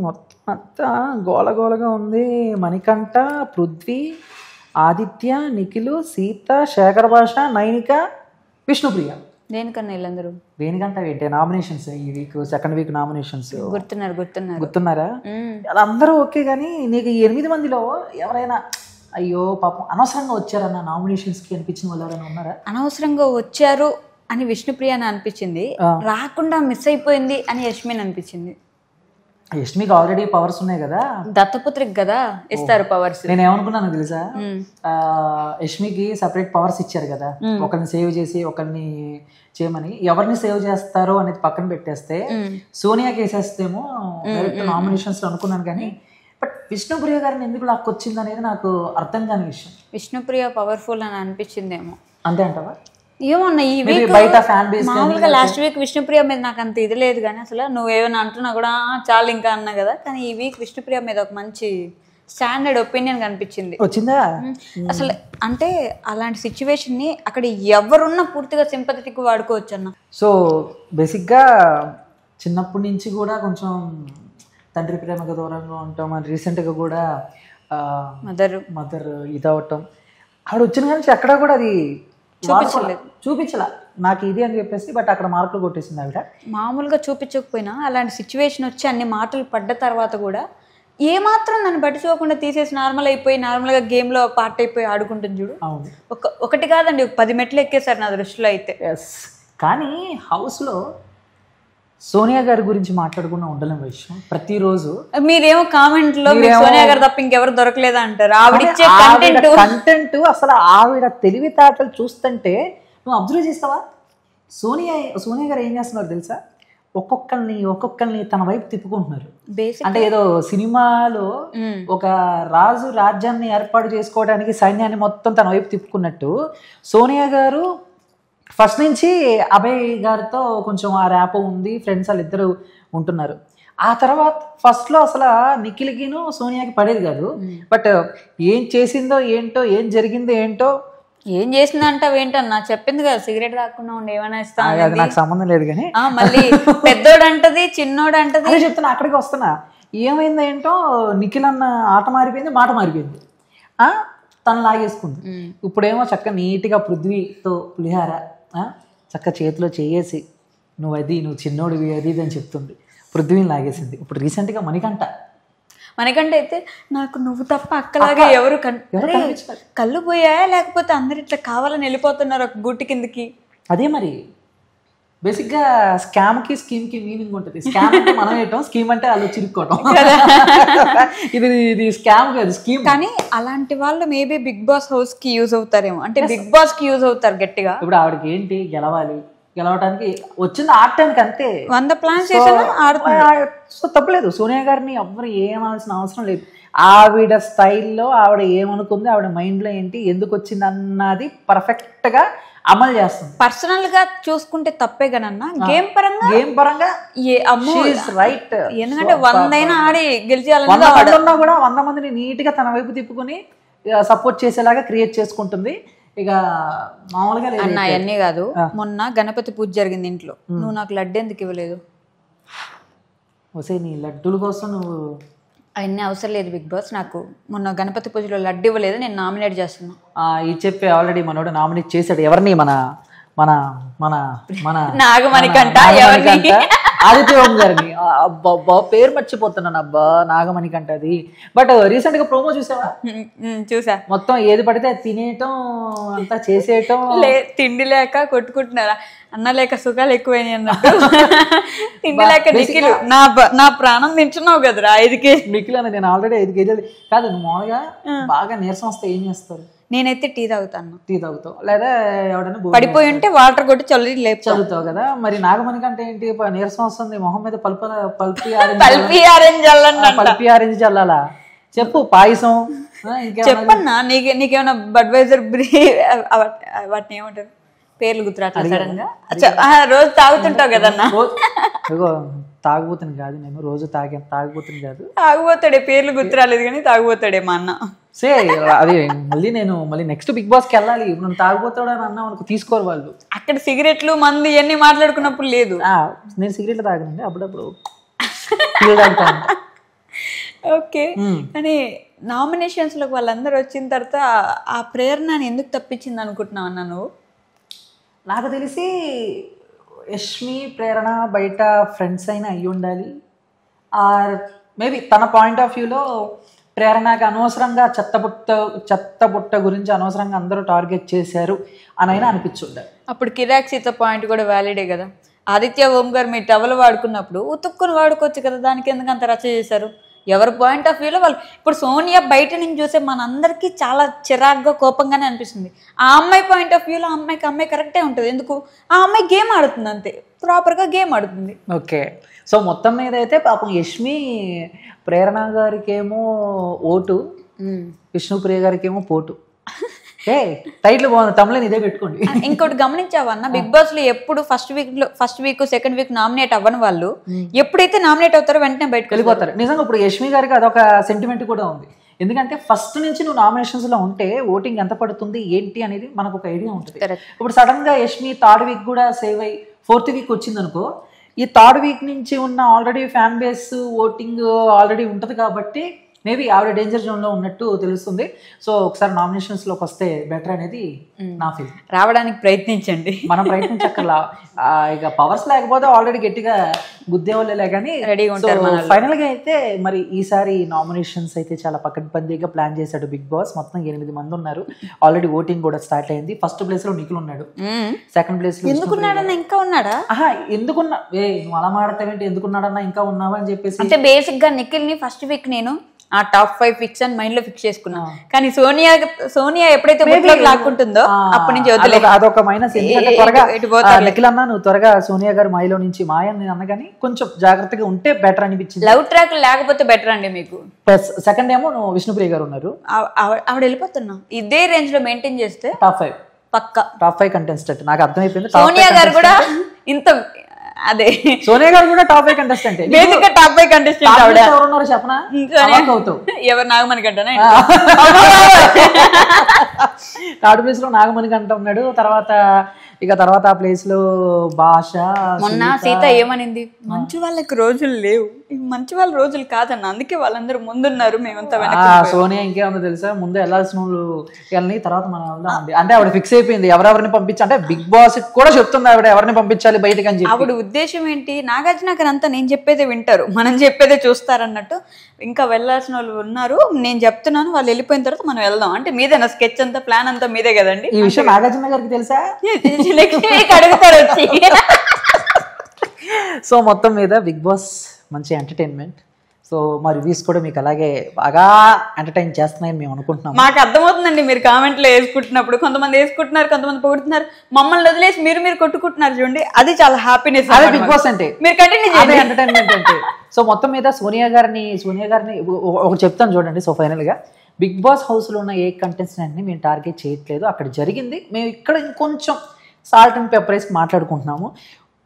మొత్తం అంతా గోలగోలగా ఉంది. మణికంఠ, పృథ్వీ, ఆదిత్య, నిఖిల్, సీత, శేఖర్ భాష, నైనిక, విష్ణుప్రియ. దేనికన్నా వీళ్ళందరూ దేనికంటే ఏంటి నామినేషన్స్ ఈ వీక్, సెకండ్ వీక్ నామినేషన్స్ గుర్తున్నారా? వాళ్ళందరూ ఓకే. కానీ నీకు ఈ 8 మందిలో ఎవరైనా అయ్యో పాపం అనవసరంగా వచ్చారన్న నామినేషన్స్కి అనిపించిన వాళ్ళు ఎవరైనా ఉన్నారా? అనవసరంగా వచ్చారు అని విష్ణుప్రియ అని అనిపించింది, రాకుండా మిస్ అయిపోయింది అని యష్మిన్ అనిపించింది. యష్మికి ఆల్రెడీ పవర్స్ ఉన్నాయి కదా, దత్తపుత్రికి కదా ఇస్తారు పవర్స్. నేను ఏమనుకున్నాను తెలుసా, యష్మికి సపరేట్ పవర్స్ ఇచ్చారు కదా, ఒకరిని సేవ్ చేసి ఒకరిని చేయమని. ఎవరిని సేవ్ చేస్తారో అనేది పక్కన పెట్టేస్తే సోనియాకి వేసేస్తేమో డైరెక్ట్ నామినేషన్స్ అనుకున్నాను. కానీ బట్ విష్ణుప్రియ గారిని ఎందుకు లాక్కొచ్చింది అనేది నాకు అర్థం కాని విషయం. విష్ణుప్రియ పవర్ఫుల్ అని అనిపించిందేమో. అంతే అంటావా? ఏమన్నా ఈ వీక్ బయట ఫ్యాన్ బేస్ మామూలుగా లాస్ట్ వీక్ విష్ణుప్రియ మీద నాకు అంత ఇది లేదు, కానీ అసలు నువ్వేమైనా అంటున్నా కూడా చాలు ఇంకా అన్నా కదా. కానీ ఈ వీక్ విష్ణుప్రియ మీద ఒక మంచి స్టాండర్డ్ ఒపీనియన్ కనిపించింది. వచ్చిందా అసలు అంటే అలాంటి సిచ్యువేషన్ ని అక్కడ ఎవరున్నా పూర్తిగా సింపథెటిక్ వాడుకోవచ్చు అన్న. సో బేసిక్గా చిన్నప్పటి నుంచి కూడా కొంచెం తండ్రి ప్రేమకు దూరంగా ఉంటాం. అని రీసెంట్గా కూడా మదర్ ఇదవటం ఆవిడ వచ్చిన కానీ ఎక్కడా కూడా అది చూపించలా నాకు ఇది అని చెప్పేసి. బట్ అక్కడ మార్కులు కొట్టేసింది ఆవిడ. మామూలుగా చూపించకపోయినా అలాంటి సిచ్యువేషన్ వచ్చి అన్ని మాటలు పడ్డ తర్వాత కూడా ఏమాత్రం నన్ను పట్టించుకోకుండా తీసేసి నార్మల్ అయిపోయి నార్మల్గా గేమ్లో పార్ట్ అయిపోయి ఆడుకుంటుంది చూడు. ఒకటి కాదండి, 10 మెట్లు ఎక్కేసారు నా దృష్టిలో అయితే. కానీ హౌస్లో సోనియా గారి గురించి మాట్లాడకుండా ఉండలేం విషయం. ప్రతిరోజు మీరేమో కామెంట్ లో సోనియా గారు తప్ప ఇంకెవరు దొరకలేదా అంటారు. ఆవిడ కంటెంట్ అసలు ఆవిడ తెలివితేటలు చూస్తుంటే నువ్వు అబ్జర్వ్ చేస్తావా? సోనియా గారు ఏం చేస్తున్నారు తెలుసా? ఒక్కొక్కరిని తన వైపు తిప్పుకుంటున్నారు. అంటే ఏదో సినిమాలో ఒక రాజు రాజ్యాన్ని ఏర్పాటు చేసుకోవడానికి సైన్యాన్ని మొత్తం తన వైపు తిప్పుకున్నట్టు సోనియా గారు ఫస్ట్ నుంచి అభయ్ గారితో కొంచెం ఆ ర్యాప్ ఉంది, ఫ్రెండ్స్ వాళ్ళిద్దరు ఉంటున్నారు. ఆ తర్వాత ఫస్ట్లో అసలు నిఖిల్కిను సోనియాకి పడేది కాదు. బట్ ఏం చేసిందో ఏంటో, ఏం జరిగిందో ఏంటో. ఏం చేసిందంట ఏంటన్నా చెప్పింది కదా, సిగరెట్ తాకుండా ఉండి ఏమైనా ఇస్తాను. అది నాకు సంబంధం లేదు. కానీ మళ్ళీ పెద్దోడు అంటది చిన్నోడు అంటది. అదే చెప్తున్నా, అక్కడికి వస్తున్నా. ఏమైందో ఏంటో నిఖిల్ అన్న ఆట మారిపోయింది, మాట మారిపోయింది. తను లాగేసుకుంది. ఇప్పుడేమో చక్కగా నీట్గా పృథ్వీతో పులిహార చక్క చేతిలో చేయేసి నువ్వు చిన్నోడివి అది ఇది అని చెప్తుంది. పృథ్వీని లాగేసింది. ఇప్పుడు రీసెంట్గా మణికంఠ అయితే నాకు నువ్వు తప్ప అక్కలాగా ఎవరు కళ్ళు పోయాయా లేకపోతే అందరు ఇట్లా కావాలని వెళ్ళిపోతున్నారు ఒక గుట్టి కిందకి. అదే మరి బేసిక్గా స్కామ్కి స్కీమ్కి మీనింగ్ ఉంటుంది. స్కామ్ అంటే మనం వేయటం, స్కీమ్ అంటే వాళ్ళు చిరుక్కోవటం. ఇది స్కామ్ కాదు, స్కీమ్. కానీ అలాంటి వాళ్ళు మేబీ బిగ్ బాస్ హౌస్ కి యూజ్ అవుతారేమో, అంటే బిగ్ బాస్ కి యూజ్ అవుతారు గట్టిగా. ఇప్పుడు ఆవిడకి ఏంటి, గెలవటానికి వచ్చింది, ఆడటానికి అంతే. 100 ప్లాన్స్ చేసినా సో తప్పలేదు. సోనియా గారిని ఎవ్వరు ఏమనాల్సిన అవసరం లేదు. ఆవిడ స్టైల్లో ఆవిడ ఏమనుకుంది, ఆవిడ మైండ్లో ఏంటి, ఎందుకు వచ్చింది అన్నది పర్ఫెక్ట్గా అమలు చేస్తుంది. పర్సనల్ గా చూసుకుంటే తప్పే కదన్నా, గేమ్ పరంగా రైట్. ఎందుకంటే 100 అయినా ఆడి గెలిచేయాలన్నా కూడా 100 మందిని నీట్ గా తన వైపు తిప్పుకుని సపోర్ట్ చేసేలాగా క్రియేట్ చేసుకుంటుంది. ఇక మామూలుగా అన్న అవన్నీ కాదు. మొన్న గణపతి పూజ జరిగింది ఇంట్లో, నువ్వు నాకు లడ్డు ఎందుకు ఇవ్వలేదు? నీ లడ్డూల కోసం నువ్వు అవన్నీ అవసరం లేదు బిగ్ బాస్. నాకు మొన్న గణపతి పూజలో లడ్డు ఇవ్వలేదు, నేను నామినేట్ చేస్తున్నా. ఇది చెప్పి ఆల్రెడీ మనోడు నామినేట్ చేశాడు. ఎవరిని? మన మన మన మన నాగమణికంఠ, ఆదిత్య ఓం గారిని. అబ్బా పేరు మర్చిపోతున్నాను. అబ్బా నాగమణికంఠ అది. బట్ రీసెంట్ గా ప్రోమో చూసావా? చూసా. మొత్తం ఏది పడితే తినేయటం అంతా చేసేయటం. తిండి లేక కొట్టుకుంటున్నారా? అన్న లేక సుఖాలు ఎక్కువైనాయి అన్నట్టు. తిండి లేక నిఖిల్ నా ప్రాణం తింటున్నావు కదరా 5 kg. నిఖిల్ అన్న నేను ఆల్రెడీ 5 kg కాదు. మామూలుగా బాగా నీరసం వస్తే ఏం చేస్తారు? నేనైతే టీ తాగుతాను. టీ తాగుతావు, లేదా ఎవడైనా పడిపోయి ఉంటే వాటర్ కొట్టి చల్లుతావు కదా. మరి నాగమణికంటే ఏంటి, నీరసం వస్తుంది, మొహం మీద పల్పి ఆరెంజ్ చల్లాలా? చెప్పు. పాయసం చెప్పన్నా. నీకేమన్నా బడ్వైజర్ వాటిని ఏమంటారు, పేర్లు గుర్తురాట్లేదు సడన్ గా. రోజు తాగుతుంటావు కదన్నా. తాగుబోతుంది కాదు నేను, రోజు తాగుబోతుంది కాదు. తాగుబోతాడే, పేర్లు గుర్తురాలేదు కానీ తాగుబోతాడే మా అన్న. అది మళ్ళీ నెక్స్ట్ బిగ్ బాస్కి వెళ్ళాలి. ఇప్పుడు తాగుబోతాడు అని అన్నా మనకు తీసుకోరు వాళ్ళు. అక్కడ సిగరెట్లు మందు ఇవన్నీ మాట్లాడుకున్నప్పుడు లేదు. నేను సిగరెట్లు తాగనండి, అప్పుడప్పుడు తాగుతాను. ఓకే. కానీ నామినేషన్స్ లోకి వాళ్ళందరూ వచ్చిన తర్వాత ఆ ప్రేరణ ఎందుకు తప్పించింది అనుకుంటున్నావు అన్న నువ్వు? నాకు తెలిసి యష్మి ప్రేరణ బయట ఫ్రెండ్స్ అయినా అయ్యి ఉండాలి. ఆర్ మేబీ తన పాయింట్ ఆఫ్ వ్యూలో ప్రేరణకి అనవసరంగా చెత్తబుట్ట గురించి అనవసరంగా అందరూ టార్గెట్ చేశారు అని అయినా అనిపించుండాలి. అప్పుడు కిరాక్ సీత పాయింట్ కూడా వ్యాలిడే కదా. ఆదిత్య ఓం గారు మీ టవల్ వాడుకున్నప్పుడు ఉతుక్కుని వాడుకోవచ్చు కదా, దానికి ఎందుకు అంత రచ్చ చేశారు? ఎవరి పాయింట్ ఆఫ్ వ్యూలో వాళ్ళు. ఇప్పుడు సోనియా బయట నుంచి చూసే మనందరికీ చాలా చిరాగ్గా కోపంగానే అనిపిస్తుంది. ఆ అమ్మాయి పాయింట్ ఆఫ్ వ్యూలో అమ్మాయి కరెక్టే ఉంటుంది. ఎందుకు? ఆ అమ్మాయి గేమ్ ఆడుతుంది, అంతే, ప్రాపర్గా గేమ్ ఆడుతుంది. ఓకే. సో మొత్తం మీద అయితే పాపం యష్మి ప్రేరణ గారికి ఏమో ఓటు, విష్ణుప్రియ గారికి ఏమో పోటు. టైటిల్ బాగుంది, తమిళని ఇదే పెట్టుకోండి. ఇంకోటి గమనించావా అన్న, బిగ్ బాస్ లో ఎప్పుడు first week second week nominate అవ్వని వాళ్ళు ఎప్పుడైతే నామినేట్ అవుతారో వెంటనే బయటకు వెళ్ళిపోతారు. నిజంగా ఇప్పుడు యష్మి గారికి అదొక సెంటిమెంట్ కూడా ఉంది. ఎందుకంటే ఫస్ట్ నుంచి నువ్వు నామినేషన్స్ లో ఉంటే ఓటింగ్ ఎంత పడుతుంది ఏంటి అనేది మనకు ఒక ఐడియా ఉంటుంది. ఇప్పుడు సడన్ గా యష్మి థర్డ్ వీక్ కూడా సేవ్ అయ్యి ఫోర్త్ వీక్ వచ్చింది అనుకో, ఈ థర్డ్ వీక్ నుంచి ఉన్న already fan base voting already ఉంటుంది కాబట్టి మేబీ ఆవిడ డేంజర్ జోన్ లో ఉన్నట్టు తెలుస్తుంది. సో ఒకసారి నామినేషన్స్ లోకి వస్తే బెటర్ అనేది నా ఫీల్. రావడానికి ప్రయత్నించండి, మనం ప్రయత్నించక్కర్లా. ఇక పవర్స్ లేకపోతే ఆల్రెడీ గట్టిగా గుద్దేవాళ్ళే కానీ ఫైనల్ గా అయితే మరి ఈసారి నామినేషన్స్ అయితే చాలా పకడ్బందీగా ప్లాన్ చేశాడు బిగ్ బాస్. మొత్తం 8 మంది ఉన్నారు. ఆల్రెడీ ఓటింగ్ కూడా స్టార్ట్ అయింది. ఫస్ట్ ప్లేస్ లో నిఖిల్ ఉన్నాడు, సెకండ్ ప్లేస్ లో ఎందుకున్నాడన్నా ఇంకా ఉన్నాడా? ఎందుకున్నా నువ్వు అలా మాడతావేంటి, ఎందుకున్నాడన్నా ఇంకా ఉన్నావా అని చెప్పేసి. అంటే బేసిక్ గా నిఖిల్ ని ఫస్ట్ వీక్ నేను ఆ టాప్ 5 ఫిక్స్ అని మైండ్ లో ఫిక్స్ చేసుకున్నా. కానీ సోనియా ఎప్పుడైతే లాక్కుంటుందో అప్పటి నుంచి అదొక మైనస్. నిఖిల్ అన్నా నువ్వు త్వరగా సోనియా గారు మాయలో నుంచి మాయ నేను అన్న కానీ కొంచెం జాగ్రత్తగా ఉంటే బెటర్ అనిపించింది. లవ్ ట్రాక్ లేకపోతే బెటర్ అండి మీకు. ప్లస్ సెకండ్ ఏమో నువ్వు విష్ణుప్రియ గారు ఉన్నారు, ఆవిడ వెళ్ళిపోతున్నా. ఇదే రేంజ్ లో మెయింటైన్ చేస్తే టాప్ 5 పక్కా టాప్ 5 కంటెస్టెంట్. నాకు అర్థమైపోయింది. సోనియా గారు కూడా ఇంత అదే సోనియా గారు కూడా టాప్ 5 కంటెస్టెంట్. బేసిక్ గా టాప్ 5 కంటెస్టెంట్ ఆవిడ. ఎవరున్నారు చెప్పనా? ఎవరు? నాగమణికంటనా? థర్డ్ ప్లేస్ లో నాగమణికంట ఉన్నాడు. తర్వాత ఆ ప్లేస్ లో భాష. మొన్న సీత ఏమనింది, మంచి వాళ్ళకి రోజులు లేవు, మంచి వాళ్ళ రోజులు కాదన్న, అందుకే వాళ్ళందరూ ముందున్నారు, మేమంతా వెనక. సోనియా ఇంకేమో తెలుసా, ముందు వెళ్ళాల్సిన వాళ్ళు వెళ్ళని తర్వాత మనం వెళ్దాం అండి అంటే ఆవిడ ఫిక్స్ అయిపోయింది ఎవరెవరిని పంపించి. అంటే బిగ్ బాస్ కూడా చెప్తుంది ఆవిడ ఎవరిని పంపించాలి బయటకు అని చెప్పి. ఆవిడ ఉద్దేశం ఏంటి, నాగార్జున అంతా నేను చెప్పేదే వింటారు, మనం చెప్పేదే చూస్తారన్నట్టు. ఇంకా వెళ్ళాల్సిన వాళ్ళు ఉన్నారు, నేను చెప్తున్నాను, వాళ్ళు వెళ్ళిపోయిన తర్వాత మనం వెళ్దాం అంటే మీదేనా స్కెచ్ అంతా, ప్లాన్ అంతా మీదే కదండి. ఈ విషయం నాగార్జున గారికి తెలుసా? అడుగుతారు వచ్చి. సో మొత్తం మీద బిగ్ బాస్ మంచి ఎంటర్టైన్మెంట్. సో మా రివ్యూస్ కూడా మీకు అలాగే బాగా ఎంటర్టైన్ చేస్తున్నాయని మేము అనుకుంటున్నాం. మాకు అర్థమవుతుందండి మీరు కామెంట్లో వేసుకుంటున్నప్పుడు. కొంతమంది వేసుకుంటున్నారు, కొంతమంది పొగుడుతున్నారు, మమ్మల్ని వదిలేసి మీరు కొట్టుకుంటున్నారు చూడండి, అది చాలా హ్యాపీనెస్. అదే బిగ్ బాస్ అంటే, మీరు కంటిన్యూ చేయండి ఎంటర్టైన్మెంట్ అంటే. సో మొత్తం మీద సోనియా గారిని ఒకటి చెప్తాను చూడండి. సో ఫైనల్ గా బిగ్ బాస్ హౌస్ లో ఉన్న ఏ కంటెస్టెంట్ ని మేము టార్గెట్ చేయట్లేదు. అక్కడ జరిగింది, మేము ఇక్కడ ఇంకొంచెం సాల్ట్ అండ్ పెప్పర్ వేసి మాట్లాడుకుంటున్నాము.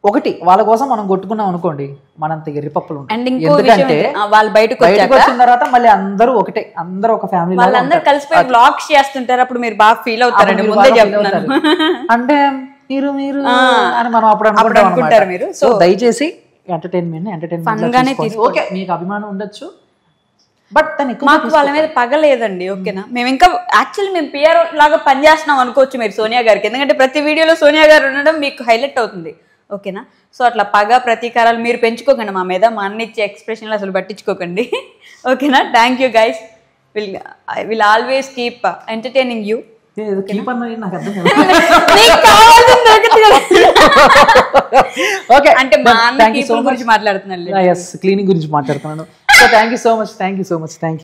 ఒకటి వాళ్ళ కోసం మనం కొట్టుకున్నాం అనుకోండి, మనంత ఎర్రిపప్పులు ఉంటాయి. ఎందుకంటే వాళ్ళు బయటకు వచ్చిన తర్వాత మళ్ళీ అందరూ ఒకటే, అందరూ ఒక ఫ్యామిలీ, వాళ్ళందరూ కలిసిపోయి వ్లాగ్స్ చేస్తుంటారు. అప్పుడు మీరు బాగా ఫీల్ అవుతారండి, ముందే చెప్తున్నారు. అంటే మీరు అని మనం అప్పుడు అనుకుంటారు మీరు. సో దయచేసి ఎంటర్టైన్మెంట్ ఓకే, మీకు అభిమానం ఉండొచ్చు, బట్ మాకు వాళ్ళ మీద పగలేదండి. ఓకేనా, మేము ఇంకా యాక్చువల్లీ మేము పిఆర్ లాగా పనిచేస్తున్నాం అనుకోవచ్చు మీరు సోనియా గారికి. ఎందుకంటే ప్రతి వీడియోలో సోనియా గారు ఉండడం మీకు హైలైట్ అవుతుంది. ఓకేనా, సో అట్లా పగ ప్రతీకారాలు మీరు పెంచుకోకండి మా మీద, మా అన్న ఇచ్చే ఎక్స్ప్రెషన్లు అసలు పట్టించుకోకండి. ఓకేనా, thank you guys, will always keep entertaining you. అంటే మా అన్న గురించి మాట్లాడుతున్నాను, క్లీనింగ్ గురించి మాట్లాడుతున్నాను. So thank you so much.